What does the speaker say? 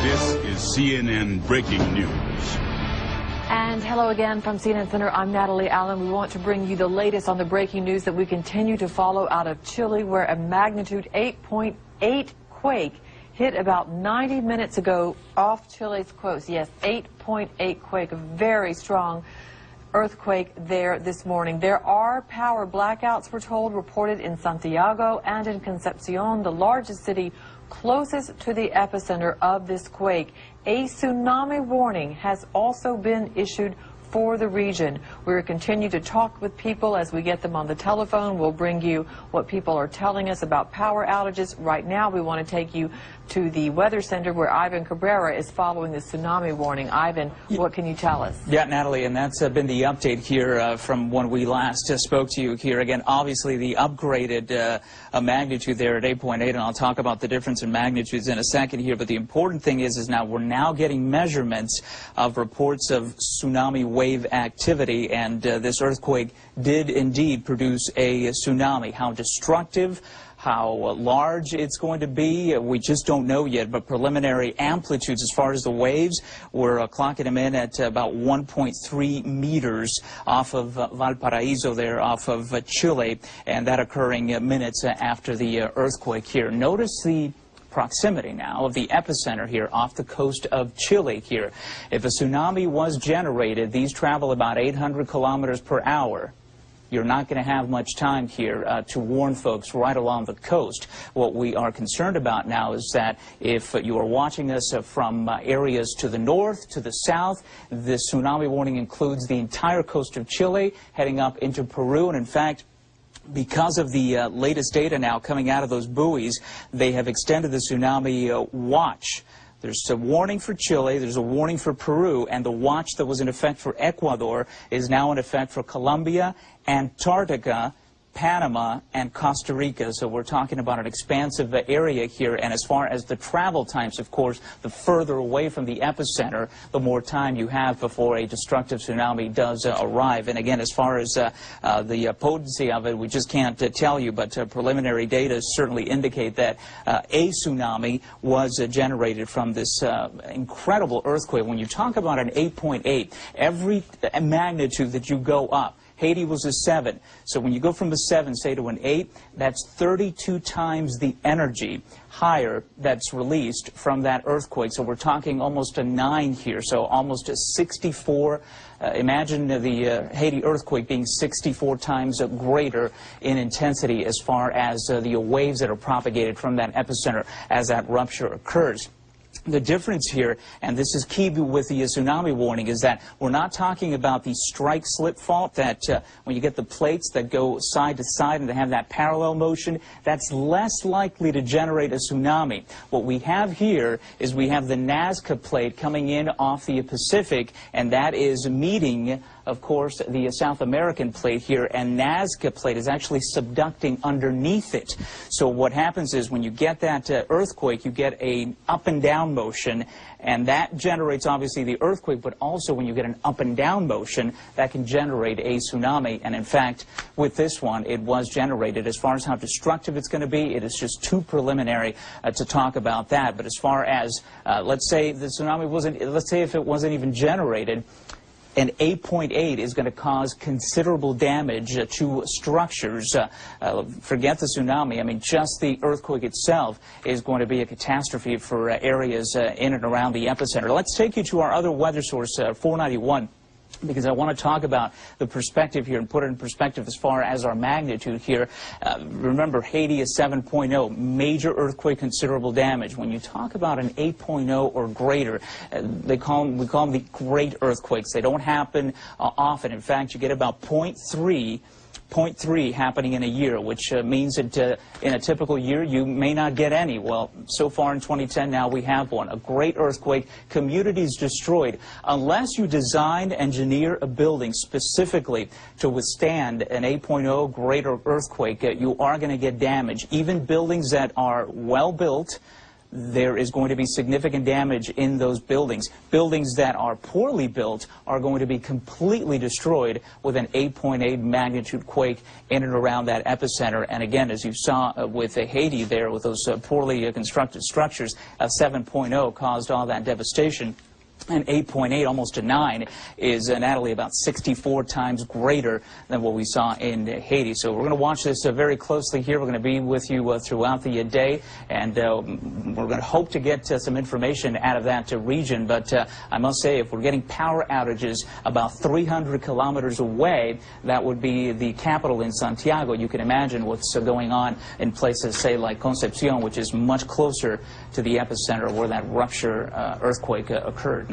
This is CNN Breaking News. And hello again from CNN Center. I'm Natalie Allen. We want to bring you the latest on the breaking news that we continue to follow out of Chile, where a magnitude 8.8 quake hit about 90 minutes ago off Chile's coast. Yes, 8.8 quake, a very strong earthquake there this morning. There are power blackouts, we're told, reported in Santiago and in Concepcion, the largest city closest to the epicenter of this quake. A tsunami warning has also been issued for the region. We'll continue to talk with people as we get them on the telephone. We'll bring you what people are telling us about power outages. Right now, we want to take you to the weather center where Ivan Cabrera is following the tsunami warning. Ivan, what can you tell us? Yeah, Natalie, and that's been the update here from when we last spoke to you here. Again, obviously the upgraded magnitude there at 8.8, and I'll talk about the difference in magnitudes in a second here. But the important thing is now we're now getting measurements of reports of tsunami wave activity, and this earthquake did indeed produce a tsunami. How destructive, how large it's going to be, we just don't know yet, but preliminary amplitudes as far as the waves, we're clocking them in at about 1.3 meters off of Valparaiso there, off of Chile, and that occurring minutes after the earthquake here. Notice the proximity now of the epicenter here off the coast of Chile here. If a tsunami was generated, these travel about 800 kilometers per hour. You're not going to have much time here to warn folks right along the coast. What we are concerned about now is that if you are watching us from areas to the north, to the south, this tsunami warning includes the entire coast of Chile, heading up into Peru, and in fact, because of the latest data now coming out of those buoys, they have extended the tsunami watch. There's a warning for Chile, there's a warning for Peru, and the watch that was in effect for Ecuador is now in effect for Colombia, Antarctica, Panama, and Costa Rica. So we're talking about an expansive area here, and as far as the travel times, of course, the further away from the epicenter, the more time you have before a destructive tsunami does arrive. And again, as far as the potency of it, we just can't tell you, but preliminary data certainly indicate that a tsunami was generated from this incredible earthquake. When you talk about an 8.8, every magnitude that you go up, Haiti was a 7. So when you go from a 7, say, to an 8, that's 32 times the energy higher that's released from that earthquake. So we're talking almost a 9 here, so almost a 64. Imagine the Haiti earthquake being 64 times greater in intensity as far as the waves that are propagated from that epicenter as that rupture occurs. The difference here, and this is key with the tsunami warning, is that we're not talking about the strike-slip fault, that when you get the plates that go side to side and they have that parallel motion, that's less likely to generate a tsunami. What we have here is we have the Nazca plate coming in off the Pacific, and that is meeting, of course, the South American plate here, and Nazca plate is actually subducting underneath it. So what happens is when you get that earthquake, you get an up and down motion, and that generates obviously the earthquake, but also when you get an up and down motion, that can generate a tsunami. And in fact, with this one, it was generated. As far as how destructive it's going to be, it is just too preliminary to talk about that. But as far as, let's say the tsunami wasn't, let's say if it wasn't even generated, an 8.8 is going to cause considerable damage to structures. Forget the tsunami. I mean, just the earthquake itself is going to be a catastrophe for areas in and around the epicenter. Let's take you to our other weather source, 491. Because I want to talk about the perspective here and put it in perspective as far as our magnitude here. Remember, Haiti is 7.0, major earthquake, considerable damage. When you talk about an 8.0 or greater, we call them the great earthquakes. They don't happen often. In fact, you get about 0.3 happening in a year, which means that in a typical year you may not get any. Well, so far in 2010 now we have one. A great earthquake, communities destroyed. Unless you design, engineer a building specifically to withstand an 8.0 greater earthquake, you are going to get damage. Even buildings that are well built, there is going to be significant damage in those buildings. Buildings that are poorly built are going to be completely destroyed with an 8.8 magnitude quake in and around that epicenter. And again, as you saw with Haiti there, with those poorly constructed structures, a 7.0 caused all that devastation. And 8.8, almost a 9, is, Natalie, about 64 times greater than what we saw in Haiti. So we're going to watch this very closely here. We're going to be with you throughout the day, and we're going to hope to get some information out of that region. But I must say, if we're getting power outages about 300 kilometers away, that would be the capital in Santiago. You can imagine what's going on in places, say, like Concepcion, which is much closer to the epicenter where that rupture earthquake occurred.